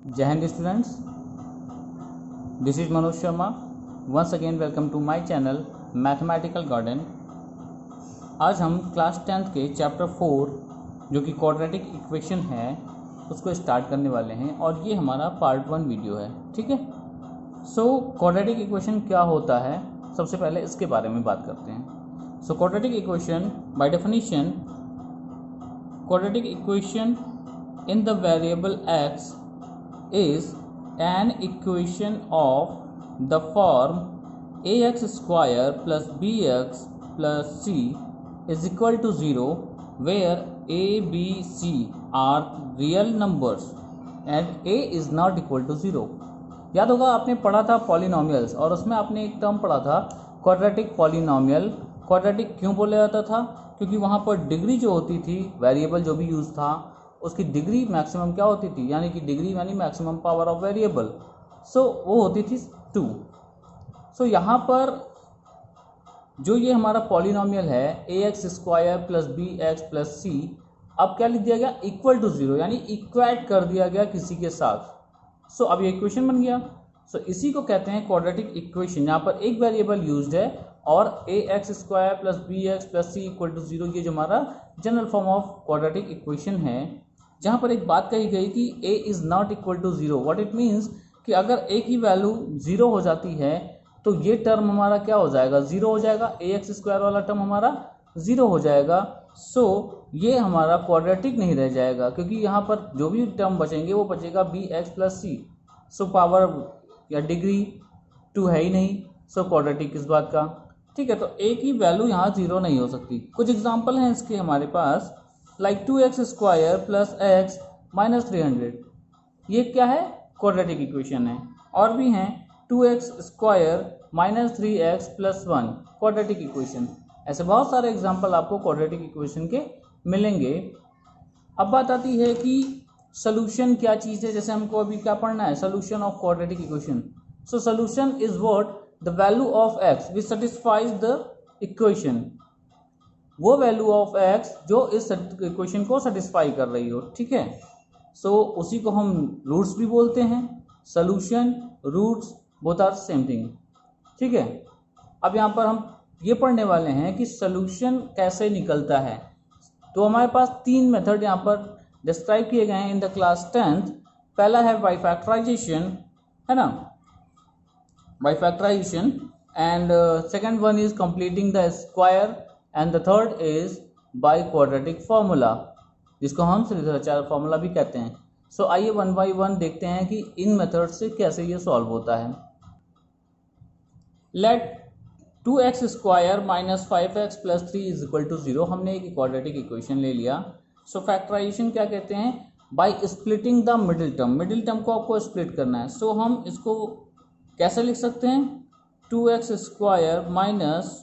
जय Hind students, this is Manoj Sharma. Once again welcome to my channel mathematical garden. आज हम class 10th के chapter 4 जो कि क्वाड्रेटिक इक्वेशन है उसको स्टार्ट करने वाले हैं और ये हमारा पार्ट 1 वीडियो है। ठीक है। सो क्वाड्रेटिक इक्वेशन क्या होता है, सबसे पहले इसके बारे में बात करते हैं। सो quadratic equation by definition, quadratic equation in the variable x is an equation of the form ax square plus bx plus c is equal to 0 where a, b, c are real numbers and a is not equal to 0। याद होगा आपने पढ़ा था polynomials और उसमें आपने एक term पढ़ा था क्वाड्रेटिक पॉलिनोमियल। क्वाड्रेटिक क्यों बोला जाता था? क्योंकि वहाँ पर डिग्री जो होती थी, वेरिएबल जो भी यूज़ था उसकी डिग्री मैक्सिमम क्या होती थी, यानी कि डिग्री यानी मैक्सिमम पावर ऑफ वेरिएबल। सो वो होती थी 2। सो यहाँ पर जो ये हमारा पॉलिनोमियल है A x square plus B x plus C, अब क्या लिख दिया गया? इक्वल टू 0, यानी इक्वेट कर दिया गया किसी के साथ। सो अब ये इक्वेशन बन गया। सो इसी को कहते हैं क्वाड्रेटिक इक्वेशन। यहाँ पर एक वेरिएबल यूज्ड है और a x square plus B x plus c equal to 0, ये जो हमारा general form of quadratic equation है। जहाँ पर एक बात कही गई कि a is not equal to 0, what it means कि अगर a की वैल्यू 0 हो जाती है तो ये टर्म हमारा क्या हो जाएगा? 0 हो जाएगा। ए एक्स स्क्वायर वाला टर्म हमारा 0 हो जाएगा। सो ये हमारा क्वाड्रेटिक नहीं रह जाएगा, क्योंकि यहाँ पर जो भी टर्म बचेंगे वो बचेगा बी एक्स प्लस सी। सो पावर या डिग्री 2 है ही नहीं, सो क्वाड्रेटिक किस बात का? ठीक है, तो a की वैल्यू यहाँ 0 नहीं हो सकती। कुछ एग्जाम्पल हैं इसके हमारे पास, like 2x square plus x minus 300, ये क्या है? क्वाड्रेटिक इक्वेशन है। और भी हैं 2x square minus 3x plus 1, quadratic equation. ऐसे बहुत सारे एग्जांपल आपको क्वाड्रेटिक इक्वेशन के मिलेंगे। अब बात आती है कि सोल्यूशन क्या चीज़ है। जैसे हमको अभी क्या पढ़ना है? Solution of quadratic equation. So solution is what? The value of x which satisfies the equation, वो वैल्यू ऑफ x जो इस इक्वेशन को सेटिस्फाई कर रही हो। ठीक है। सो उसी को हम रूट्स भी बोलते हैं। Solution, roots, both are same thing. ठीक है। अब यहाँ पर हम ये पढ़ने वाले हैं कि सोल्यूशन कैसे निकलता है। तो हमारे पास 3 मेथड यहाँ पर डिस्क्राइब किए गए हैं इन द क्लास 10th। पहला है बाय फैक्टराइजेशन, है ना, by factorization, and second one is completing the square, and the third is by quadratic formula, जिसको हम श्रीधराचार्य फार्मूला भी कहते हैं। सो आइए 1 बाय 1 देखते हैं कि इन मेथड से कैसे ये सॉल्व होता है। Let 2x square minus 5x plus 3 is equal to 0, हमने एक क्वाड्रेटिक इक्वेशन ले लिया। सो फैक्टराइजेशन क्या कहते हैं? Bye splitting the middle term. Middle term को आपको स्प्लिट करना है। सो हम इसको कैसे लिख सकते हैं? 2x स्क्वायर माइनस,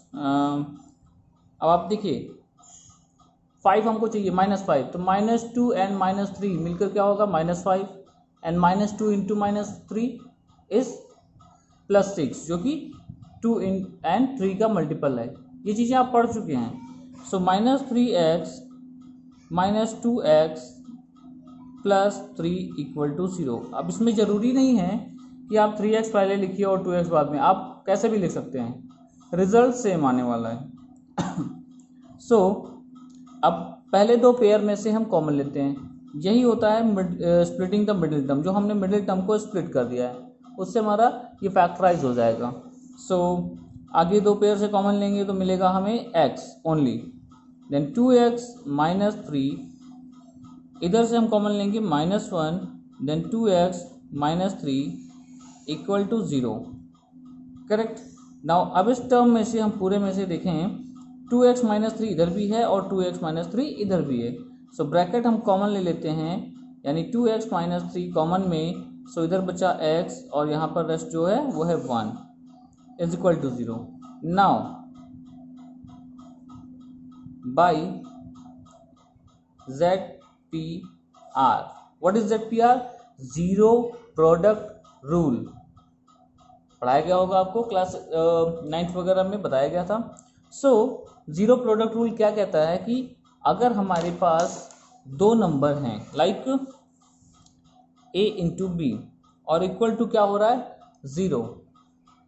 अब आप देखिए 5 हमको चाहिए, -5, तो -2 एंड -3 मिलकर क्या होगा? -5, एंड -2 इंटू -3 इज +6, जो कि 2 एंड 3 का मल्टीपल है। ये चीज़ें आप पढ़ चुके हैं। So -3x -2x plus 3 equal to 0। अब इसमें ज़रूरी नहीं है कि आप 3x पहले लिखिए और 2x बाद में, आप कैसे भी लिख सकते हैं, रिजल्ट सेम आने वाला है। सो अब पहले 2 पेयर में से हम कॉमन लेते हैं। यही होता है स्प्लिटिंग द मिडिल टर्म। जो हमने मिडिल टर्म को स्प्लिट कर दिया है उससे हमारा ये फैक्टराइज हो जाएगा। सो आगे 2 पेयर से कॉमन लेंगे तो मिलेगा हमें x only, then 2x minus 3, इधर से हम कॉमन लेंगे -1, then 2x minus 3 equal to 0। Correct. Now अब इस टर्म में से हम पूरे में से देखें, 2x माइनस 3 इधर भी है और 2x माइनस 3 इधर भी है। सो ब्रैकेट हम कॉमन ले लेते हैं, यानी 2x माइनस 3 कॉमन में, सो इधर बचा x और यहाँ पर रेस्ट जो है वो है 1 is equal to 0। Now by ZPR, what is ZPR? Zero product rule. पढ़ाया गया होगा आपको, क्लास 9th वगैरह में बताया गया था। सो जीरो प्रोडक्ट रूल क्या कहता है कि अगर हमारे पास 2 नंबर हैं, लाइक ए इंटू बी और इक्वल टू क्या हो रहा है 0।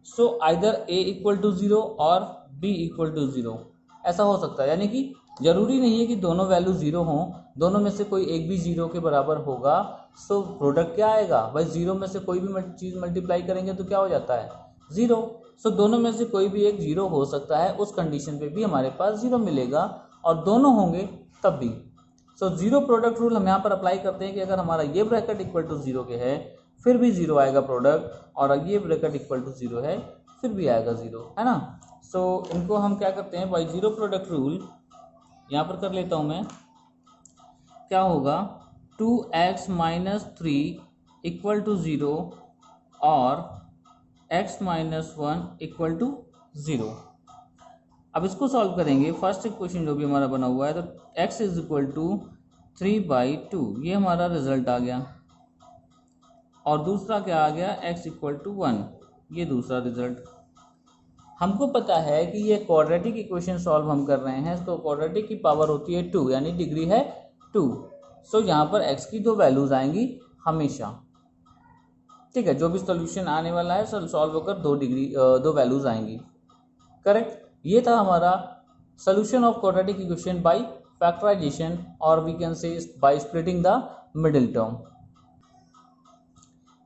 So either A equal to 0 और बी इक्वल टू 0 ऐसा हो सकता है, यानी कि जरूरी नहीं है कि दोनों वैल्यू 0 हों, दोनों में से कोई एक भी 0 के बराबर होगा। सो प्रोडक्ट क्या आएगा भाई, 0 में से कोई भी चीज़ मल्टीप्लाई करेंगे तो क्या हो जाता है 0। सो दोनों में से कोई भी एक 0 हो सकता है, उस कंडीशन पे भी हमारे पास 0 मिलेगा और दोनों होंगे तब भी। सो 0 प्रोडक्ट रूल हम यहाँ पर अप्लाई करते हैं कि अगर हमारा ये ब्रैकेट इक्वल टू 0 के है फिर भी 0 आएगा प्रोडक्ट, और ये ब्रैकेट इक्वल टू 0 है फिर भी आएगा 0, है ना। सो इनको हम क्या करते हैं भाई, 0 प्रोडक्ट रूल यहाँ पर कर लेता हूँ मैं। क्या होगा 2x माइनस 3 इक्वल टू 0 और x माइनस 1 इक्वल टू 0। अब इसको सॉल्व करेंगे। फर्स्ट इक्वेशन जो भी हमारा बना हुआ है तो x इज इक्वल टू 3/2, ये हमारा रिजल्ट आ गया, और दूसरा क्या आ गया x इक्वल टू 1, ये दूसरा रिजल्ट। हमको पता है कि ये क्वाड्रेटिक इक्वेशन सॉल्व हम कर रहे हैं, तो क्वाड्रेटिक की पावर होती है 2, यानी डिग्री है 2। सो यहाँ पर x की 2 वैल्यूज आएंगी हमेशा, ठीक है। जो भी सोल्यूशन आने वाला है सॉल्व होकर 2 वैल्यूज आएंगी, करेक्ट। ये था हमारा solution of quadratic equation by factorisation, और we can say by splitting the middle term.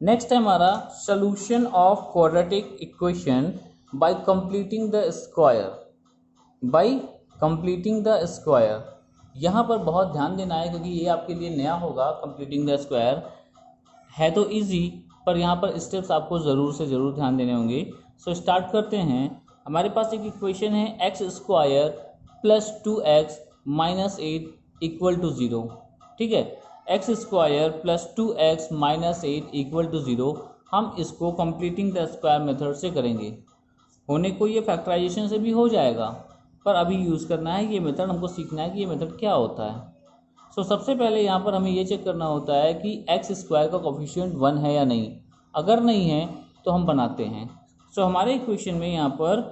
Next है हमारा solution of quadratic equation by completing the square. By completing the square, यहाँ पर बहुत ध्यान देना है क्योंकि ये आपके लिए नया होगा। कंप्लीटिंग द स्क्वायर है तो इजी, पर यहाँ पर स्टेप्स आपको ज़रूर से ज़रूर ध्यान देने होंगे। सो स्टार्ट करते हैं। हमारे पास एक इक्वेशन है x square plus 2x minus 8 equal to 0, ठीक है। X square plus 2x minus 8 equal to 0, हम इसको कंप्लीटिंग द स्क्वायर मेथड से करेंगे। होने को ये फैक्टराइजेशन से भी हो जाएगा, पर अभी यूज़ करना है ये मेथड, हमको सीखना है कि ये मेथड क्या होता है। सो सबसे पहले यहाँ पर हमें ये चेक करना होता है कि एक्स स्क्वायर का कोफिशिएंट 1 है या नहीं। अगर नहीं है तो हम बनाते हैं। सो हमारे इक्वेशन में यहाँ पर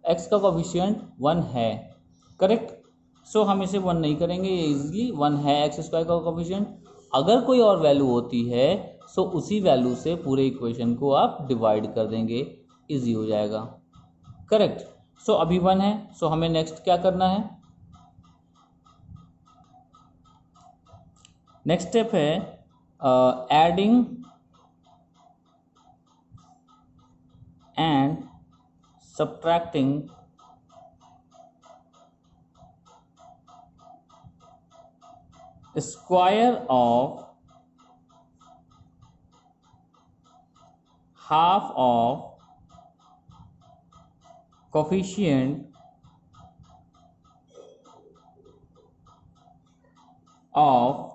x का कोफिशिएंट 1 है, करेक्ट। सो हम इसे 1 नहीं करेंगे, ये इजीली 1 है एक्स स्क्वायर का कोफिशिएंट। अगर कोई और वैल्यू होती है सो उसी वैल्यू से पूरे इक्वेशन को आप डिवाइड कर देंगे, इजी हो जाएगा, करेक्ट। सो अभी 1 है, सो हमें नेक्स्ट क्या करना है। नेक्स्ट स्टेप है adding and subtracting square of half of coefficient of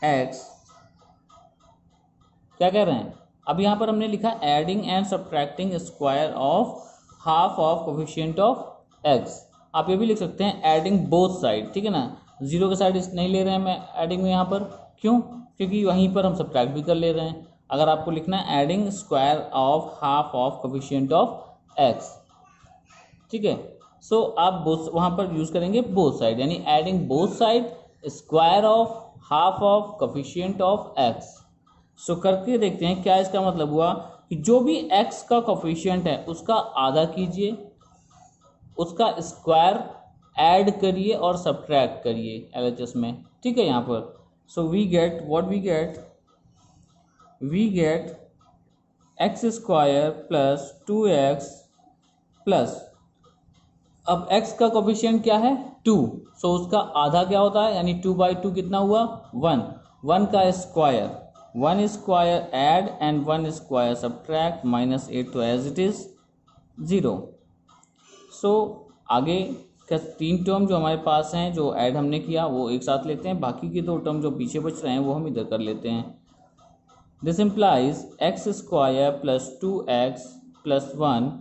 x. क्या कह रहे हैं, अब यहाँ पर हमने लिखा adding and subtracting square of half of coefficient of x. आप ये भी लिख सकते हैं एडिंग बोथ साइड, ठीक है ना। 0 के साइड नहीं ले रहे हैं मैं एडिंग में यहाँ पर, क्यों, क्योंकि वहीं पर हम सब्ट्रैक्ट भी कर ले रहे हैं। अगर आपको लिखना है adding square of half of coefficient of x, ठीक है। सो आप वहाँ पर यूज़ करेंगे बोथ साइड, यानी adding both side square of half of coefficient of x. So करके देखते हैं क्या इसका मतलब हुआ कि जो भी x का कोफिशिएंट है उसका आधा कीजिए, उसका स्क्वायर ऐड करिए और सब्ट्रैक्ट करिए LHS में, ठीक है। यहाँ पर so we get what we get x square plus 2x plus, अब x का कोफिशिएंट क्या है 2, सो उसका आधा क्या होता है, यानी 2/2 कितना हुआ 1, 1 का square, 1 square add and 1 square subtract, -8 तो एज इट इज 0। सो आगे का 3 टर्म जो हमारे पास हैं जो ऐड हमने किया वो एक साथ लेते हैं, बाकी के 2 टर्म जो पीछे बच रहे हैं वो हम इधर कर लेते हैं। This implies x square plus 2x plus 1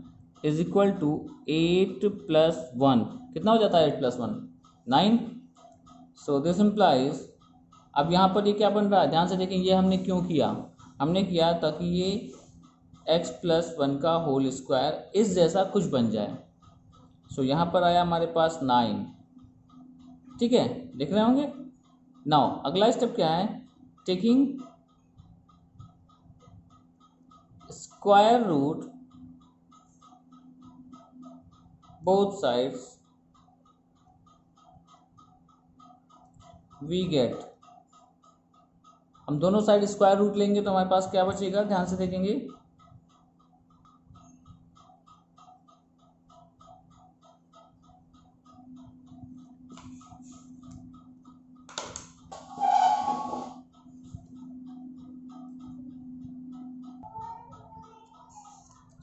is equal to 8 plus 1, कितना हो जाता है 8 प्लस 1 9। सो दिस इम्प्लाइज, अब यहाँ पर ये क्या बन रहा है, ध्यान से देखें, ये हमने क्यों किया, हमने किया ताकि ये x प्लस 1 का होल स्क्वायर इस जैसा कुछ बन जाए। सो यहाँ पर आया हमारे पास 9, ठीक है, देख रहे होंगे। नाउ अगला स्टेप क्या है, taking square root both sides we get, हम दोनों साइड स्क्वायर रूट लेंगे तो हमारे पास क्या बचेगा, ध्यान से देखेंगे,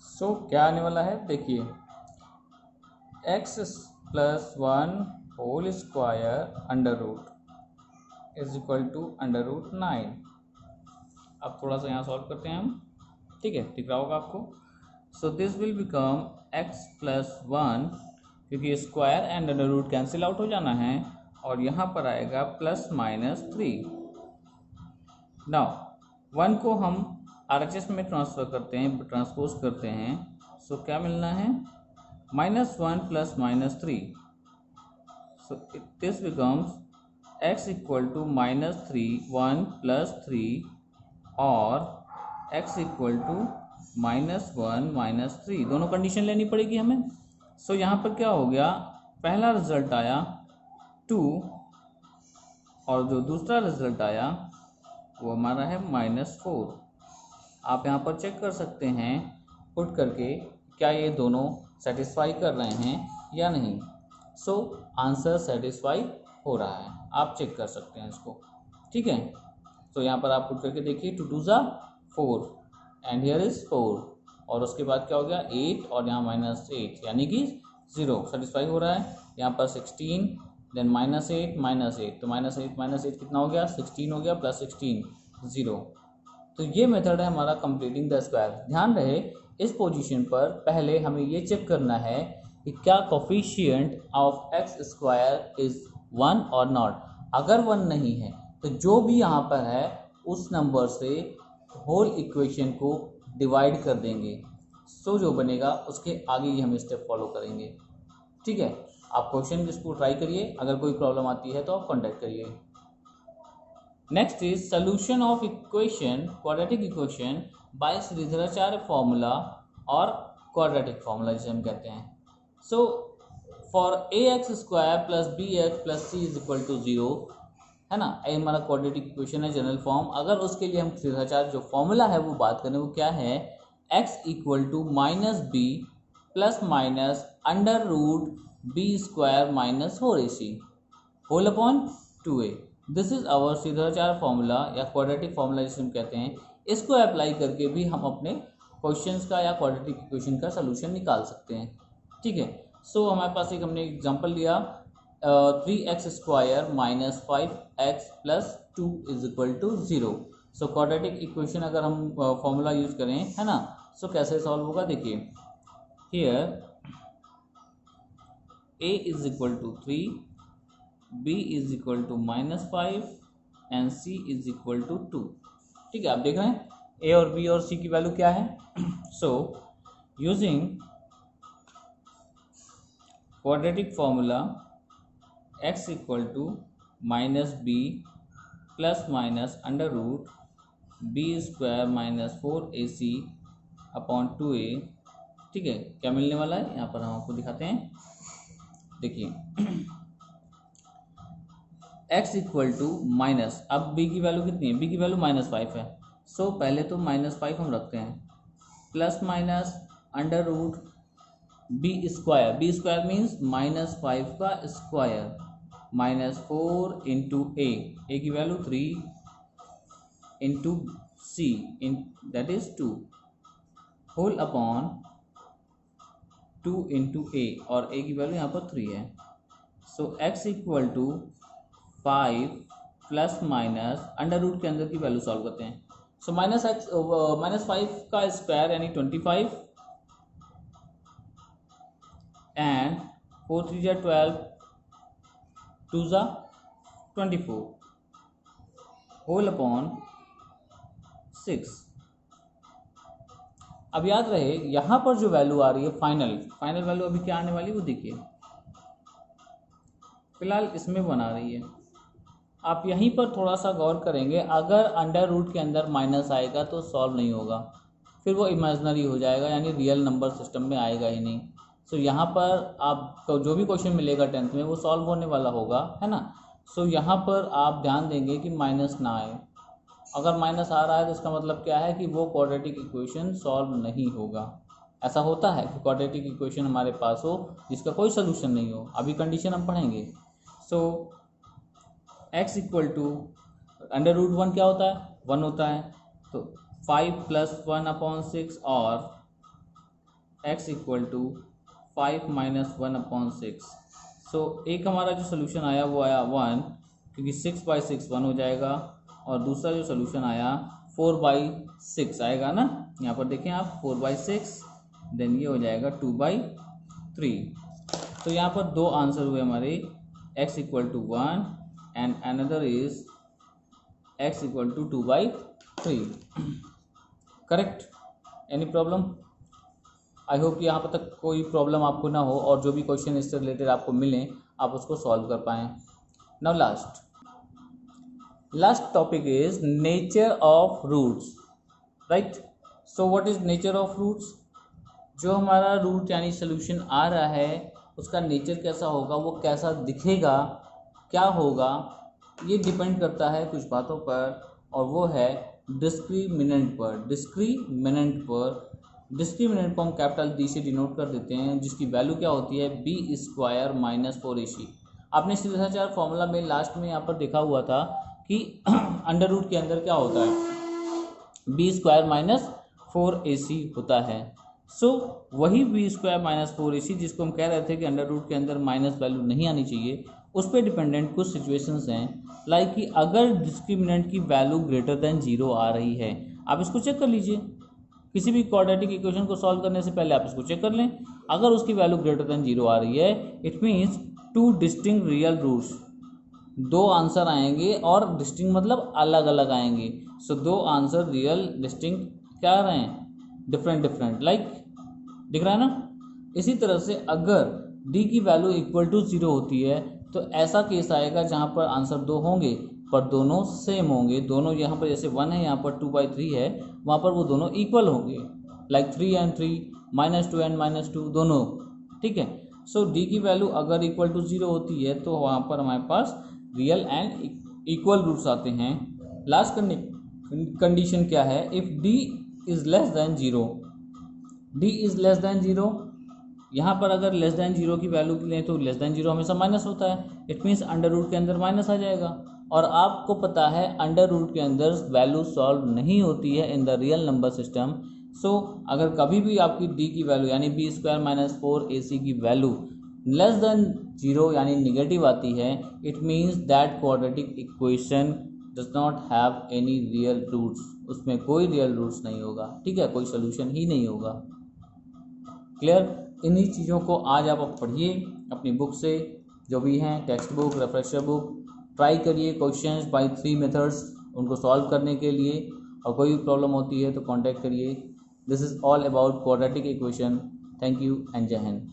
सो क्या आने वाला है, देखिए x plus 1 whole square under root is equal to under root 9। अब थोड़ा सा यहाँ सॉल्व करते हैं हम, ठीक है, दिख रहा होगा आपको। So this will become x plus 1, क्योंकि square and under root cancel out हो जाना है, और यहाँ पर आएगा प्लस माइनस 3। नाउ 1 को हम RHS में ट्रांसफर करते हैं, ट्रांसपोज करते हैं, सो क्या मिलना है, -1 plus -3। So this becomes x equal to -3 1 plus 3 और x इक्वल टू -1 -3, दोनों कंडीशन लेनी पड़ेगी हमें। सो यहाँ पर क्या हो गया, पहला रिजल्ट आया 2 और जो दूसरा रिजल्ट आया वो हमारा है -4। आप यहाँ पर चेक कर सकते हैं पुट करके क्या ये दोनों सेटिस्फाई कर रहे हैं या नहीं। सो आंसर सेटिस्फाई हो रहा है, आप चेक कर सकते हैं इसको, ठीक है। तो यहाँ पर आप पुट करके देखिए 2 2 ज़ा 4 एंड हियर इज 4, और उसके बाद क्या हो गया 8 और यहाँ -8 यानी कि 0 सेटिस्फाई हो रहा है। यहाँ पर 16 देन -8 तो -8 कितना हो गया, 16 हो गया, प्लस 16 0। तो ये मेथड है हमारा कंप्लीटिंग द स्क्वायर। ध्यान रहे इस पोजीशन पर पहले हमें ये चेक करना है कि क्या coefficient of x square is 1 और नॉट। अगर 1 नहीं है तो जो भी यहाँ पर है उस नंबर से होल इक्वेशन को डिवाइड कर देंगे, सो जो बनेगा उसके आगे ही हम स्टेप फॉलो करेंगे, ठीक है। आप क्वेश्चन इसको ट्राई करिए, अगर कोई प्रॉब्लम आती है तो आप कॉन्टैक्ट करिए। Next is solution of equation, quadratic equation by Shridharacharya formula और क्वाड्रेटिक फॉर्मूला जिसे हम कहते हैं। So for ax square plus bx plus c is equal to 0, है ना, ये हमारा क्वाड्रेटिक इक्वेशन है जनरल फॉर्म। अगर उसके लिए हम श्रीधराचार्य जो फॉर्मूला है वो बात करें, वो क्या है, x equal to -b plus minus under root b square minus 4ac whole upon 2a। This is our Shridharacharya formula या क्वाड्रेटिक फॉर्मूला जिसे हम कहते हैं। इसको अप्लाई करके भी हम अपने क्वेश्चंस का या क्वाड्रेटिक इक्वेशन का सलूशन निकाल सकते हैं, ठीक है। सो हमारे पास एक हमने एग्जांपल लिया 3x square minus 5x plus 2 is equal to 0। So quadratic equation अगर हम फॉर्मूला यूज करें, है ना, सो कैसे सॉल्व होगा, देखिए here a is equal to 3, b is equal to -5 and c is equal to 2, ठीक है। आप देख रहे हैं a और b और c की वैल्यू क्या है। So using quadratic formula x equal to -b plus minus under root b square minus 4ac upon 2a, ठीक है। क्या मिलने वाला है यहाँ पर हम आपको दिखाते हैं, देखिए x इक्वल टू माइनस, अब b की वैल्यू कितनी है, b की वैल्यू -5 है। सो पहले तो -5 हम रखते हैं, plus minus under root b square means -5 का स्क्वायर -4 इंटू a की value 3 into c that is 2 whole upon 2 into a, और a की वैल्यू यहाँ पर 3 है। So x equal to 5 plus minus under root के अंदर की वैल्यू सॉल्व करते हैं। सो -5 का स्क्वायर यानी 25 एंड 4 3 जा 12 2 जा 24 होल अपॉन 6। अब याद रहे यहाँ पर जो वैल्यू आ रही है फाइनल वैल्यू अभी क्या आने वाली है वो देखिए, फिलहाल इसमें बना रही है। आप यहीं पर थोड़ा सा गौर करेंगे, अगर अंडर रूट के अंदर माइनस आएगा तो सॉल्व नहीं होगा, फिर वो इमेजिनरी हो जाएगा, यानी रियल नंबर सिस्टम में आएगा ही नहीं। सो यहाँ पर आपको जो भी क्वेश्चन मिलेगा 10th में वो सॉल्व होने वाला होगा, है ना। सो यहाँ पर आप ध्यान देंगे कि माइनस ना आए। अगर माइनस आ रहा है तो इसका मतलब क्या है कि वो क्वाड्रेटिक इक्वेशन सॉल्व नहीं होगा। ऐसा होता है कि क्वाड्रेटिक इक्वेशन हमारे पास हो जिसका कोई सोल्यूशन नहीं हो, अभी कंडीशन हम पढ़ेंगे। So x equal to under root 1 क्या होता है, 1 होता है, तो 5 + 1/6 और x इक्वल टू 5 - 1/6। सो एक हमारा जो सोल्यूशन आया वो आया 1, क्योंकि 6/6 1 हो जाएगा, और दूसरा जो सोल्यूशन आया 4/6 आएगा ना। यहाँ पर देखें आप 4/6, देन ये हो जाएगा 2/3। तो यहाँ पर दो आंसर हुए हमारे, x equal to 1 and another is x equal to 2/3। Correct? Any problem? I hope कि यहाँ पर तक कोई प्रॉब्लम आपको ना हो, और जो भी क्वेश्चन इससे रिलेटेड आपको मिलें आप उसको सॉल्व कर पाएँ। Now last topic is nature of roots, right. So what is nature of roots? जो हमारा रूट यानी सोल्यूशन आ रहा है उसका नेचर कैसा होगा, वो कैसा दिखेगा, क्या होगा, ये डिपेंड करता है कुछ बातों पर, और वो है डिस्क्रिमिनेंट पर। डिस्क्रिमिनेंट को हम कैपिटल D से डिनोट कर देते हैं, जिसकी वैल्यू क्या होती है, b² - 4ac। आपने शिष्टाचार फॉर्मूला में लास्ट में यहाँ पर देखा हुआ था कि अंडर रूट के अंदर क्या होता है, b² - 4ac होता है। सो वही b² - 4ac जिसको हम कह रहे थे कि अंडर रूट के अंदर माइनस वैल्यू नहीं आनी चाहिए, उस पर डिपेंडेंट कुछ सिचुएशंस हैं, लाइक कि अगर डिस्क्रिमिनेंट की वैल्यू ग्रेटर देन 0 आ रही है, आप इसको चेक कर लीजिए। किसी भी क्वाड्रेटिक इक्वेशन को सॉल्व करने से पहले आप इसको चेक कर लें। अगर उसकी वैल्यू ग्रेटर देन 0 आ रही है, it means 2 distinct real roots, 2 answer आएंगे, और डिस्टिंक्ट मतलब अलग अलग आएंगे। सो 2 आंसर रियल डिस्टिंक्ट क्या आ रहे हैं, डिफरेंट, लाइक दिख रहा है ना। इसी तरह से अगर d की वैल्यू इक्वल टू 0 होती है तो ऐसा केस आएगा जहाँ पर आंसर 2 होंगे पर दोनों सेम होंगे, दोनों यहाँ पर जैसे 1 है, यहाँ पर 2/3 है, वहाँ पर वो दोनों इक्वल होंगे, लाइक 3 and 3, -2 and -2 दोनों, ठीक है। सो d की वैल्यू अगर इक्वल टू 0 होती है तो वहाँ पर हमारे पास रियल एंड इक्वल रूट्स आते हैं। लास्ट कंडीशन क्या है, if d is less than 0, d is less than 0, यहाँ पर अगर लेस दैन 0 की वैल्यू लें तो लेस दैन 0 हमेशा माइनस होता है, इट मीन्स अंडर रूट के अंदर माइनस आ जाएगा। और आपको पता है अंडर रूट के अंदर वैल्यू सॉल्व नहीं होती है in the real number system. So अगर कभी भी आपकी d की वैल्यू यानी b² - 4ac की वैल्यू लेस दैन 0 यानी निगेटिव आती है, it means that quadratic equation does not have any real roots, उसमें कोई रियल रूट्स नहीं होगा, ठीक है, कोई सोल्यूशन ही नहीं होगा। क्लियर? इन्हीं चीज़ों को आज आप पढ़िए अपनी बुक से, जो भी हैं टेक्स्ट बुक, रेफ्रेशर बुक, ट्राई करिए क्वेश्चंस बाय 3 मेथड्स उनको सॉल्व करने के लिए, और कोई भी प्रॉब्लम होती है तो कांटेक्ट करिए। This is all about quadratic equation. Thank you and जय हिंद।